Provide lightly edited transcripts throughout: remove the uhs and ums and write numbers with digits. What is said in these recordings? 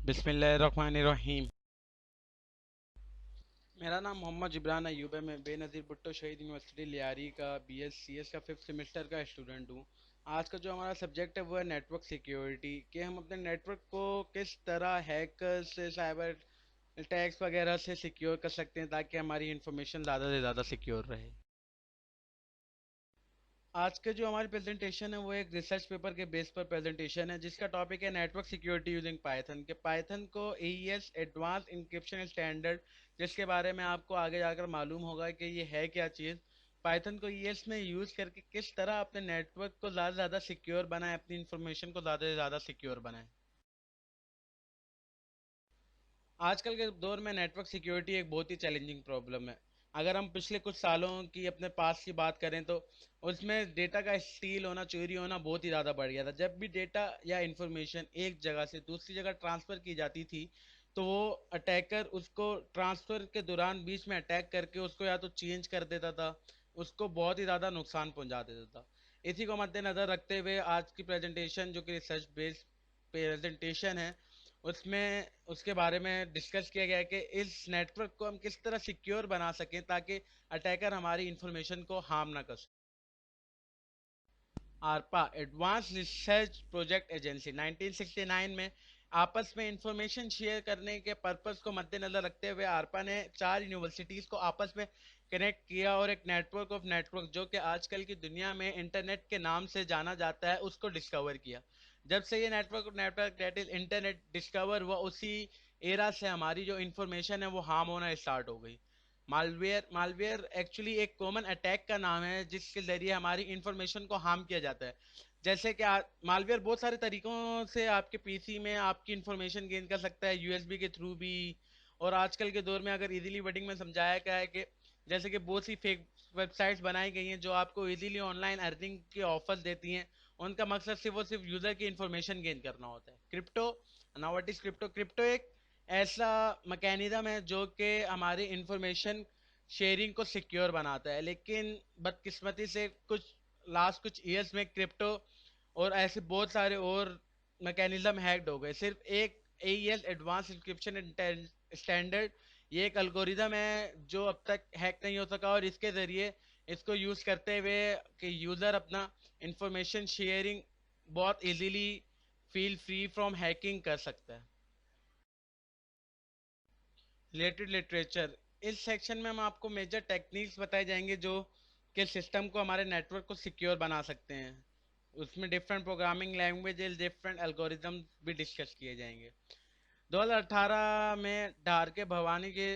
बिस्मिल्लाहिर्रहमानिर्रहीम। मेरा नाम मोहम्मद जिब्रान अयूब है। मैं बेनज़ीर भुट्टो शहीद यूनिवर्सिटी लियारी का BS CS का 5th सेमेस्टर का स्टूडेंट हूँ। आज का जो हमारा सब्जेक्ट है वो है नेटवर्क सिक्योरिटी, कि हम अपने नेटवर्क को किस तरह हैकर्स से, साइबर अटैक्स वगैरह से सिक्योर कर सकते हैं ताकि हमारी इंफॉर्मेशन ज़्यादा से ज़्यादा सिक्योर रहे। आज का जो हमारी प्रेजेंटेशन है वो एक रिसर्च पेपर के बेस पर प्रेजेंटेशन है, जिसका टॉपिक है नेटवर्क सिक्योरिटी यूजिंग पाइथन। के पाइथन को AES एडवांस इंक्रिप्शन स्टैंडर्ड, जिसके बारे में आपको आगे जाकर मालूम होगा कि ये है क्या चीज़। पाइथन को ES में यूज़ करके किस तरह अपने नेटवर्क को ज़्यादा से ज़्यादा सिक्योर बनाए, अपनी इंफॉर्मेशन को ज़्यादा से ज़्यादा सिक्योर बनाए। आजकल के दौर में नेटवर्क सिक्योरिटी एक बहुत ही चैलेंजिंग प्रॉब्लम है। अगर हम पिछले कुछ सालों की अपने पास की बात करें तो उसमें डेटा का स्टील होना, चोरी होना बहुत ही ज़्यादा बढ़ गया था। जब भी डेटा या इंफॉर्मेशन एक जगह से दूसरी जगह ट्रांसफ़र की जाती थी तो वो अटैकर उसको ट्रांसफ़र के दौरान बीच में अटैक करके उसको या तो चेंज कर देता था, उसको बहुत ही ज़्यादा नुकसान पहुंचा देता था। इसी को मद्देनज़र रखते हुए आज की प्रेजेंटेशन, जो कि रिसर्च बेस्ड प्रेजेंटेशन है, उसमें उसके बारे में डिस्कस किया गया है कि इस नेटवर्क को हम किस तरह सिक्योर बना सकें ताकि अटैकर हमारी इंफॉर्मेशन को हार्म ना कर सके। आरपा एडवांस रिसर्च प्रोजेक्ट एजेंसी 1969 में आपस में इंफॉर्मेशन शेयर करने के पर्पस को मद्देनजर रखते हुए आरपा ने 4 यूनिवर्सिटीज़ को आपस में कनेक्ट किया और एक नेटवर्क ऑफ नेटवर्क, जो कि आजकल की दुनिया में इंटरनेट के नाम से जाना जाता है, उसको डिस्कवर किया। जब से ये network network that is internet discover हुआ, उसी एरा से हमारी जो इंफॉर्मेशन है वो हार्म होना स्टार्ट हो गई। मालवेयर मालवेयर एक्चुअली एक कॉमन अटैक का नाम है जिसके जरिए हमारी इंफॉर्मेशन को हार्म किया जाता है। जैसे कि मालवेयर बहुत सारे तरीकों से आपके पीसी में आपकी इंफॉर्मेशन गेन कर सकता है, USB के थ्रू भी। और आजकल के दौर में अगर इजीली वर्डिंग में समझाया गया है कि जैसे कि बहुत सी फेक वेबसाइट्स बनाई गई हैं जो आपको इजीली ऑनलाइन अर्निंग के ऑफर्स देती हैं। उनका मकसद सिर्फ और सिर्फ यूजर की इंफॉर्मेशन गेन करना होता है। Crypto, now what is crypto? Crypto एक ऐसा मैकेनिज्म है जो कि हमारी इंफॉर्मेशन शेयरिंग को सिक्योर बनाता है, लेकिन बदकिस्मती से कुछ ईयर्स में क्रिप्टो और ऐसे बहुत सारे और मैकेनिज्म हैक्ड हो गए। सिर्फ एक AES एडवांस इंक्रिप्शन स्टैंडर्ड, ये एक अल्गोरिदम है जो अब तक हैक नहीं हो सका, और इसके ज़रिए इसको यूज़ करते हुए कि यूज़र अपना इंफॉर्मेशन शेयरिंग बहुत easily feel free from hacking कर सकता है। रिलेटेड लिटरेचर, इस सेक्शन में हम आपको मेजर टेक्निक्स बताए जाएंगे जो कि सिस्टम को, हमारे नेटवर्क को सिक्योर बना सकते हैं। उसमें different programming languages, different algorithm भी डिस्कस किए जाएंगे। 2018 में डार के भवानी के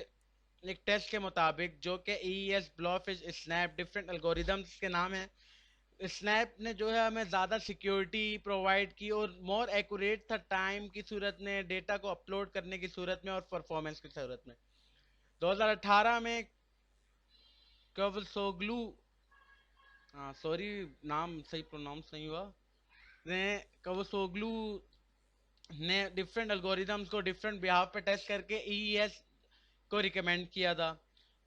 एक टेस्ट के मुताबिक, जो कि EES ब्लॉफिश स्नैप डिफरेंट एल्गोरिदम्स के नाम है, स्नैप ने जो है हमें ज़्यादा सिक्योरिटी प्रोवाइड की और मोर एक्यूरेट था टाइम की सूरत में, डेटा को अपलोड करने की सूरत में और परफॉर्मेंस की सूरत में। 2018 में कवसोग्लू, हाँ सॉरी नाम सही प्रोनाउंस नहीं हुआ, ने कवसोग्लू ने डिफरेंट एल्गोरिदम्स को डिफरेंट बिहाफ पे टेस्ट करके EES को रिकमेंड किया था।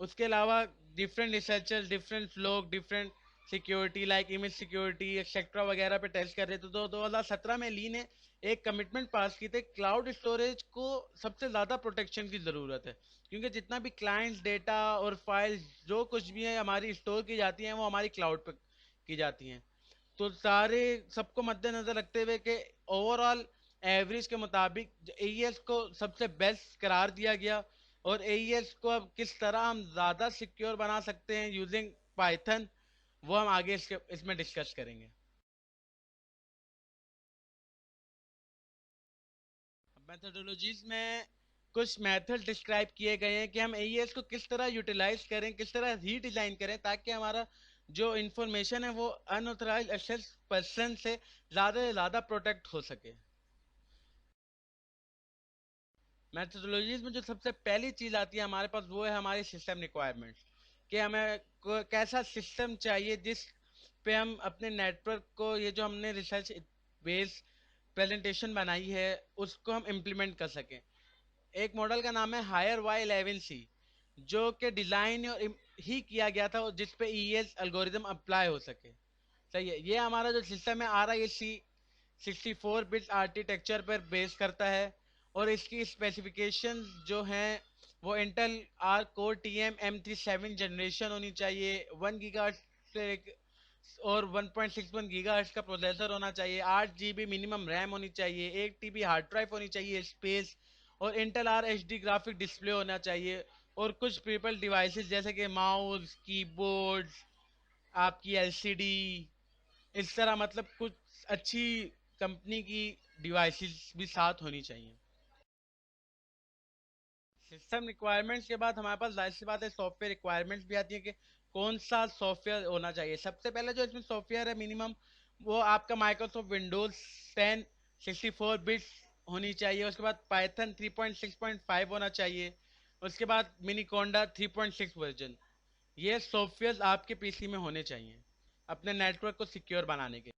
उसके अलावा डिफरेंट रिसर्चर्स, डिफरेंट लोग different security like image security etcetera वगैरह पे टेस्ट कर रहे थे। तो 2017 में ली ने एक कमिटमेंट पास की थी, क्लाउड स्टोरेज को सबसे ज़्यादा प्रोटेक्शन की ज़रूरत है, क्योंकि जितना भी क्लाइंट्स डेटा और फाइल्स जो कुछ भी है हमारी स्टोर की जाती हैं वो हमारी क्लाउड पर की जाती हैं। तो सारे सबको मद्देनजर रखते हुए कि ओवरऑल एवरेज के मुताबिक AES को सबसे बेस्ट करार दिया गया, और AES को अब किस तरह हम ज़्यादा सिक्योर बना सकते हैं यूजिंग पाइथन, वो हम आगे इसमें डिस्कस करेंगे। मेथोडोलॉजीज में कुछ मेथड डिस्क्राइब किए गए हैं कि हम AES को किस तरह यूटिलाइज करें, किस तरह रीडिज़ाइन करें ताकि हमारा जो इंफॉर्मेशन है वो अनऑथराइज एक्सेस पर्सन से ज़्यादा प्रोटेक्ट हो सके। मैथोडोलॉजीज में जो सबसे पहली चीज़ आती है हमारे पास वो है हमारी सिस्टम रिक्वायरमेंट्स, कि हमें कैसा सिस्टम चाहिए जिस पे हम अपने नेटवर्क को, ये जो हमने रिसर्च बेस्ड प्रेजेंटेशन बनाई है, उसको हम इम्प्लीमेंट कर सकें। एक मॉडल का नाम है हायर Y11C, जो कि डिज़ाइन और ही किया गया था जिस पे EES एल्गोरिदम अप्लाई हो सके। सही है, ये हमारा जो सिस्टम है RISC 64 बिट आर्किटेक्चर पर बेस करता है, और इसकी स्पेसिफिकेशन जो हैं वो Intel R core T M M37 generation होनी चाहिए, 1 गीगा से और 1.61 गीगा का प्रोसेसर होना चाहिए, 8 GB मिनिमम रैम होनी चाहिए, 1 TB हार्ड ड्राइव होनी चाहिए स्पेस, और Intel R H D graphic display होना चाहिए, और कुछ पीपल डिवाइसेस जैसे कि माउस, कीबोर्ड, आपकी एलसीडी, इस तरह मतलब कुछ अच्छी कंपनी की डिवाइसेस भी साथ होनी चाहिए। सिस्टम रिक्वायरमेंट्स के बाद हमारे पास जाहिर सी बात है सॉफ्टवेयर रिक्वायरमेंट्स भी आती है कि कौन सा सॉफ्टवेयर होना चाहिए। सबसे पहले जो इसमें सॉफ्टवेयर है मिनिमम वो आपका माइक्रोसॉफ्ट विंडोज 10 64 बिट्स होनी चाहिए। उसके बाद पाइथन 3.6.5 होना चाहिए। उसके बाद मिनीकोंडा 3.6 वर्जन। ये सॉफ्टवेयर आपके पीसी में होने चाहिए अपने नेटवर्क को सिक्योर बनाने के।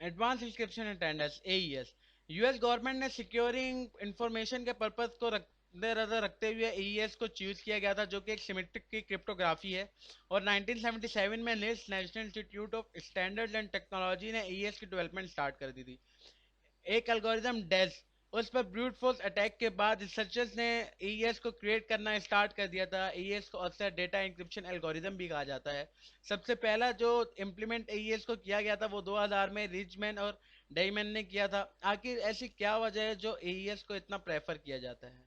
Advance encryption attendance AES, US government ने सिक्योरिंग इंफॉर्मेशन के पर्पस को रखते हुए AES को चूज किया गया था, जो कि एक सिमेट्रिक की क्रिप्टोग्राफी है। और 1977 में NIST national institute of standards and technology ने AES की डेवलपमेंट स्टार्ट कर दी थी। एक एल्गोरिदम डेज, उस पर ब्रूट फोर्स अटैक के बाद रिसर्चर्स ने एईएस को क्रिएट करना स्टार्ट कर दिया था। एईएस को अक्सर डेटा इंक्रिप्शन एल्गोरिदम भी कहा जाता है। सबसे पहला जो इम्प्लीमेंट एईएस को किया गया था वो 2000 में रिचमैन और डेइमन ने किया था। आखिर ऐसी क्या वजह है जो एईएस को इतना प्रेफर किया जाता है?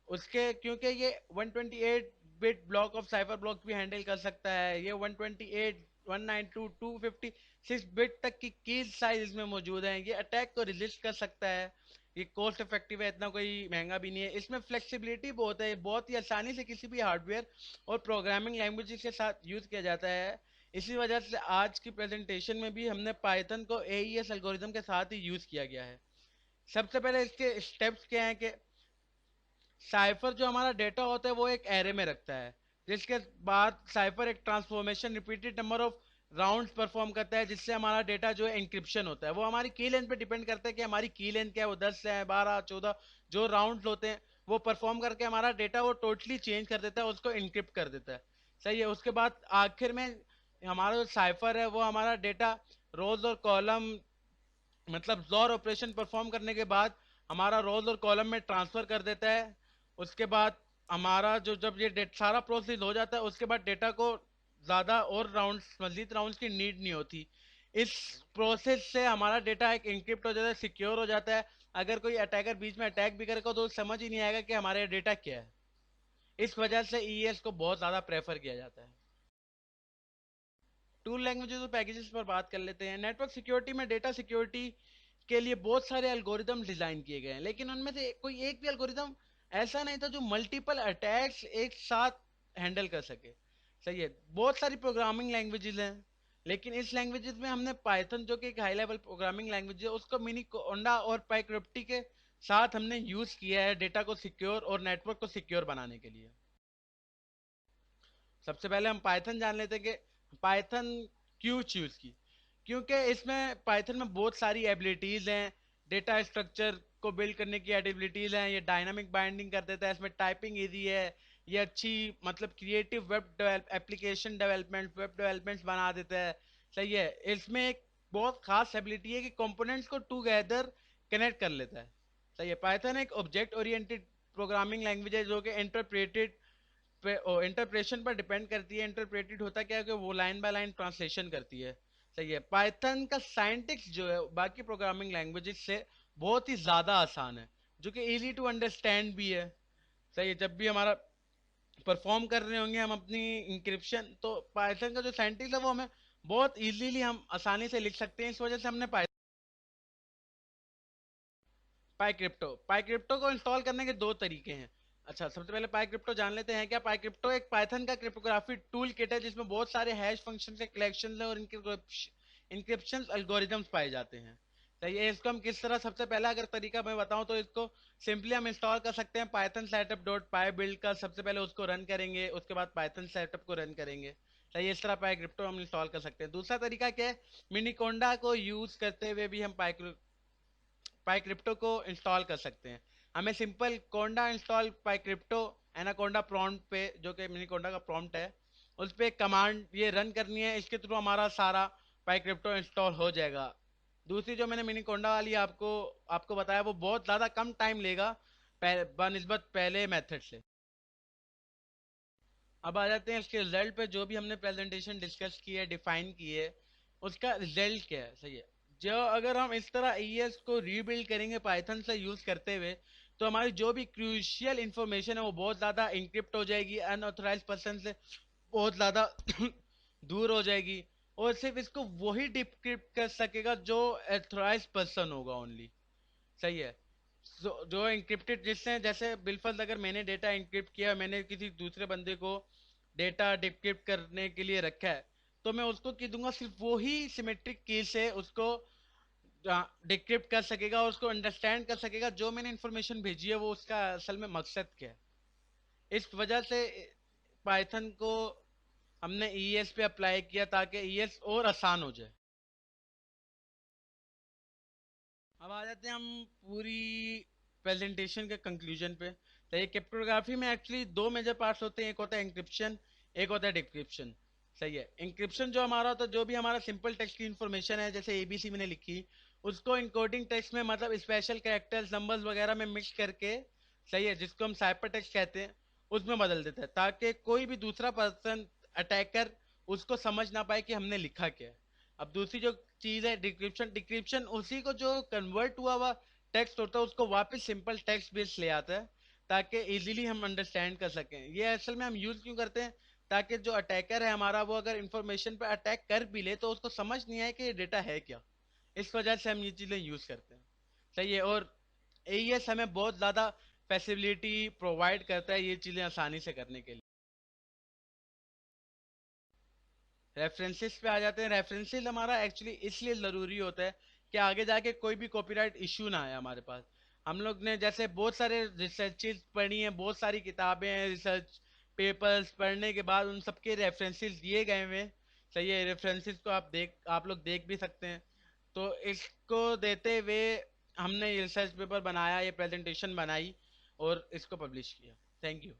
उसके क्योंकि ये 128 bit block of cipher block भी हैंडल कर सकता है। ये 128 192 256 बिट तक की कीज साइज इसमें मौजूद है। ये अटैक को रिजिस्ट कर सकता है। ये कॉस्ट इफेक्टिव है, इतना कोई महंगा भी नहीं है। इसमें फ्लेक्सिबिलिटी बहुत है, बहुत ही आसानी से किसी भी हार्डवेयर और प्रोग्रामिंग लैंग्वेज के साथ यूज किया जाता है। इसी वजह से आज की प्रेजेंटेशन में भी हमने पाइथन को एईएस एल्गोरिदम के साथ ही यूज किया गया है। सबसे पहले इसके स्टेप्स क्या हैं कि साइफर जो हमारा डेटा होता है वो एक एरे में रखता है, जिसके बाद साइफर एक transformation repeated number of rounds perform करता है, जिससे हमारा डेटा जो है इंक्रिप्शन होता है। वो हमारी की लेंथ पे डिपेंड करता है कि हमारी की लेंथ क्या है, वो 10 है 12 14 जो राउंड्स होते हैं वो परफॉर्म करके हमारा डेटा वो टोटली चेंज कर देता है, उसको इंक्रिप्ट कर देता है। सही है। उसके बाद आखिर में हमारा जो साइफर है वो हमारा डेटा रोज और कॉलम मतलब XOR ऑपरेशन परफॉर्म करने के बाद हमारा रोज और कॉलम में ट्रांसफर कर देता है। उसके बाद हमारा जो जब ये सारा प्रोसेस हो जाता है उसके बाद डेटा को ज़्यादा और राउंड्स मजीद राउंड्स की नीड नहीं होती। इस प्रोसेस से हमारा डेटा एक इंक्रिप्ट हो जाता है, सिक्योर हो जाता है। अगर कोई अटैकर बीच में अटैक भी करेगा तो समझ ही नहीं आएगा कि हमारा डेटा क्या है। इस वजह से ईएस को बहुत ज़्यादा प्रेफर किया जाता है। टूल लैंग्वेजेस और पैकेजेस पर बात कर लेते हैं। नेटवर्क सिक्योरिटी में डेटा सिक्योरिटी के लिए बहुत सारे एल्गोरिदम डिजाइन किए गए हैं, लेकिन उनमें से कोई एक भी एल्गोरिदम ऐसा नहीं था जो मल्टीपल अटैक्स एक साथ हैंडल कर सके। सही है। बहुत सारी प्रोग्रामिंग लैंग्वेजेस हैं, लेकिन इस लैंग्वेजेस में हमने पाइथन जो कि एक हाई लेवल प्रोग्रामिंग लैंग्वेज है उसको मिनी कोंडा और पाइक्रिप्टी के साथ हमने यूज किया है डेटा को सिक्योर और नेटवर्क को सिक्योर बनाने के लिए। सबसे पहले हम पाइथन जान लेते हैं कि पाइथन क्यों चूज की। क्योंकि इसमें पाइथन में बहुत सारी एबिलिटीज हैं। डेटा स्ट्रक्चर को बिल्ड करने की एबिलिटीज हैं। ये डायनामिक बाइंडिंग कर देता है, इसमें टाइपिंग इजी है। ये अच्छी मतलब creative web application development web development बना देता है। सही है। इसमें एक बहुत खास एबिलिटी है कि कंपोनेंट्स को टूगेदर कनेक्ट कर लेता है। सही है। पाइथन एक ऑब्जेक्ट ओरिएंटेड प्रोग्रामिंग लैंग्वेज है जो कि इंटरप्रेटेड इंटरप्रेशन पर डिपेंड करती है। इंटरप्रेटेड होता क्या है कि वो लाइन बाय लाइन ट्रांसलेशन करती है। सही है। पाइथन का साइंटिक्स जो है बाकी प्रोग्रामिंग लैंग्वेजेस से बहुत ही ज्यादा आसान है, जो कि इजी टू अंडरस्टैंड भी है। सही है। जब भी हमारा परफॉर्म कर रहे होंगे हम अपनी इंक्रिप्शन, तो पाइथन का जो साइंटिक्स है वो हमें बहुत इजीली हम आसानी से लिख सकते हैं। इस वजह से हमने पाई क्रिप्टो को इंस्टॉल करने के दो तरीके हैं। अच्छा, सबसे पहले पाई क्रिप्टो जान लेते हैं। क्या पाई क्रिप्टो एक पाइथन का क्रिप्टोग्राफी टूल किट है जिसमें बहुत सारे हैश फंक्शन के कलेक्शन है और इंक्रिप्शन एल्गोरिदम्स पाए जाते हैं। सही है। इसको हम किस तरह, सबसे पहला अगर तरीका मैं बताऊं तो इसको सिंपली हम इंस्टॉल कर सकते हैं पाइथन सेटअप डॉट पाई बिल्ड का। सबसे पहले उसको रन करेंगे, उसके बाद पाइथन सेटअप को रन करेंगे। सही है। इस तरह पाई क्रिप्टो हम इंस्टॉल कर सकते हैं। दूसरा तरीका क्या है, मिनीकोंडा को यूज करते हुए भी हम पाई क्रिप्टो को इंस्टॉल कर सकते हैं। हमें सिंपल कोंडा इंस्टॉल पाई क्रिप्टो एनाकोंडा प्रॉम्प्ट पे, जो कि मिनी कोंडा का प्रॉम्प्ट है, उस पर कमांड ये रन करनी है। इसके थ्रू हमारा सारा पाई क्रिप्टो इंस्टॉल हो जाएगा। दूसरी जो मैंने मिनी कोंडा वाली आपको आपको बताया वो बहुत ज़्यादा कम टाइम लेगा बनिस्बत पहले मेथड से। अब आ जाते हैं इसके रिजल्ट पे। जो भी हमने प्रेजेंटेशन डिस्कस की है, डिफाइन की है, उसका रिजल्ट क्या है, सही है। जो अगर हम इस तरह ईएस को रीबिल्ड करेंगे पाइथन से यूज करते हुए, तो हमारी जो भी क्रूशियल इंफॉर्मेशन है वो बहुत ज़्यादा इंक्रिप्ट हो जाएगी, अनऑथराइज पर्सन से बहुत ज़्यादा दूर हो जाएगी, और सिर्फ इसको वही डिक्रिप्ट कर सकेगा जो ऑथराइज पर्सन होगा ओनली, सही है। जो इंक्रिप्टेड जिसने, जैसे बिलफर्ज अगर मैंने डेटा इंक्रिप्ट किया, मैंने किसी दूसरे बंदे को डेटा डिक्रिप्ट करने के लिए रखा है, तो मैं उसको की दूंगा सिर्फ वो ही सिमेट्रिक की से उसको डिक्रिप्ट कर सकेगा और उसको अंडरस्टैंड कर सकेगा जो मैंने इन्फॉर्मेशन भेजी है वो उसका असल में मकसद क्या है। इस वजह से पाइथन को हमने ईएस पे अप्लाई किया ताकि ईएस और आसान हो जाए। अब आ जाते हैं हम पूरी प्रेजेंटेशन के कंक्लूजन पे। तो ये क्रिप्टोग्राफी में एक्चुअली दो मेजर पार्ट्स होते हैं, एक होता है इंक्रिप्शन, एक होता है डिक्रिप्शन, सही है। इंक्रिप्शन जो हमारा होता है, जो भी हमारा सिंपल टेक्स्ट की इन्फॉर्मेशन है जैसे एबीसी मैंने लिखी, उसको इनकोडिंग टेक्स्ट में मतलब स्पेशल कैरेक्टर्स नंबर्स वगैरह में मिक्स करके, सही है, जिसको हम साइपर टेक्स्ट कहते हैं, उसमें बदल देता है ताकि कोई भी दूसरा पर्सन, अटैकर, उसको समझ ना पाए कि हमने लिखा क्या है। अब दूसरी जो चीज है डिक्रिप्शन, डिक्रिप्शन उसी को जो कन्वर्ट हुआ हुआ टेक्स्ट होता है उसको वापस सिंपल टेक्स्ट बेस ले आता है ताकि इजीली हम अंडरस्टैंड कर सकें। ये असल में हम यूज क्यों करते हैं, ताकि जो अटैकर है हमारा वो अगर इंफॉर्मेशन पे अटैक कर भी ले तो उसको समझ नहीं आए कि ये डेटा है क्या। इस वजह से हम ये चीजें यूज करते हैं, सही है। और एईएस हमें बहुत ज्यादा फैसिलिटी प्रोवाइड करता है ये चीजें आसानी से करने के लिए। रेफरेंसेस पे आ जाते हैं। रेफरेंसेस हमारा एक्चुअली इसलिए ज़रूरी होता है कि आगे जाके कोई भी कॉपीराइट इशू ना आए हमारे पास। हम लोग ने जैसे बहुत सारे रिसर्चेस पढ़ी हैं, बहुत सारी किताबें हैं, रिसर्च पेपर्स पढ़ने के बाद उन सबके रेफरेंसेस दिए गए हुए हैं, सही है। रेफरेंसेस को आप लोग देख भी सकते हैं। तो इसको देते हुए हमने ये रिसर्च पेपर बनाया, ये प्रेजेंटेशन बनाई और इसको पब्लिश किया। Thank you.